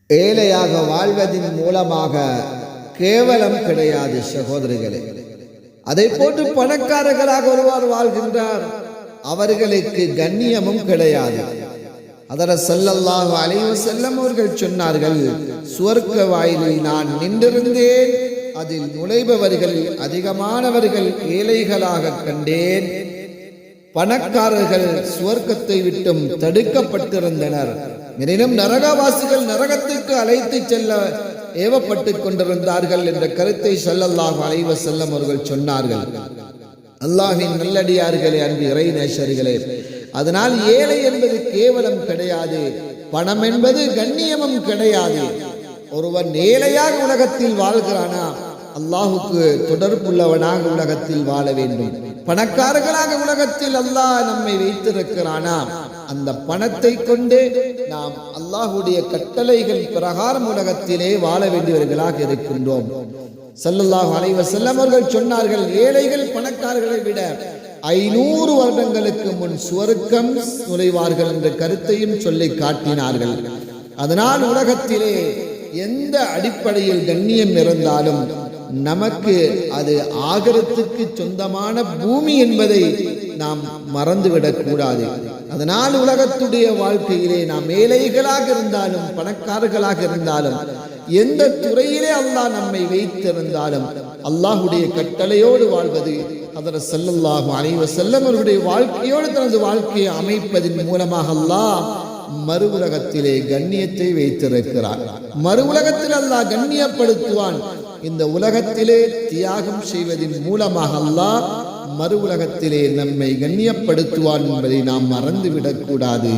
ஏழையாக வாழ்வதின் மூலமாக கேவலம் கிடையாது சகோதரிகளே. அதை போன்று பணக்காரர்களாக ஒருவர் வாழ்கின்றார், அவர்களுக்கு கண்ணியமும் கிடையாது. ஹதரத் ஸல்லல்லாஹு அலைஹி வஸல்லம் அவர்கள் சொன்னார்கள், சுவர்க்க வாயிலில் நான் நின்றிருந்தேன், அதில் நுழைபவர்கள் அதிகமானவர்கள் ஏழைகளாக கண்டேன். பணக்காரர்கள் சுவர்க்கத்தை விட்டும் தடுக்கப்பட்டிருந்தனர். எனினும் நரகவாசிகள் நரகத்துக்கு அழைத்து செல்ல ஏவப்பட்டு கொண்டிருந்தார்கள் என்ற கருத்தை ஸல்லல்லாஹு அலைஹி வஸல்லம் அவர்கள் சொன்னார்கள். அல்லாஹ்வின் நல்லடியார்களே, அன்பு இறை நேசர்களே, அதனால் ஏழை என்பது கேவலம் கிடையாது, பணம் என்பது கண்ணியமும் கிடையாது. ஒருவன் ஏழையாக உலகத்தில் வாழ்கிறானா, அல்லாஹுக்கு தொடர்புள்ளவனாக உலகத்தில் வாழ வேண்டும். பணக்காரர்களாக உலகத்தில் அல்லாஹ் நம்மை வைத்திருக்கிறானா, அந்த பணத்தை கொண்டு நாம் அல்லாஹுடைய கட்டளைகள் பிரகாரம் உலகத்திலே வாழ வேண்டியவர்களாக இருக்கின்றோம். ஸல்லல்லாஹு அலைஹி வஸல்லம் அவர்கள் சொன்னார்கள், ஏழைகள் பணக்காரர்களை விட 500 வருடங்களுக்கு முன் சுவர்க்கம் நுழைவார்கள் என்ற கருத்தையும் சொல்லி காட்டினார்கள். அதனால் உலகத்திலே எந்த அடிப்படையில் கண்ணியம் இருந்தாலும் நமக்கு அது ஆகரத்துக்கு சொந்தமான பூமி என்பதை நாம் மறந்துவிடக் கூடாது. அதனால் உலகத்துடைய வாழ்க்கையிலே நாம் ஏழைகளாக இருந்தாலும் பணக்காரர்களாக இருந்தாலும் எந்த துறையிலே அல்லாஹ் நம்மை வைத்திருந்தாலும் அல்லாஹுடைய கட்டளையோடு வாழ்வது, ஹதரத் ஸல்லல்லாஹு அலைஹி வஸல்லம் அவருடைய வாழ்க்கையோடு தனது வாழ்க்கையை அமைப்பதன் மூலமாக அல்லாஹ் மறு உலகத்திலே கண்ணியத்தை வைத்திருக்கிறார். மறு உலகத்தில் அல்லாஹ் கண்ணியப்படுத்துவான். இந்த உலகத்திலே தியாகம் செய்வதன் மூலமாக அல்லாஹ் மறு உலகத்திலே நம்மை கண்ணியப்படுத்துவான் என்பதை நாம் மறந்துவிடக் கூடாது.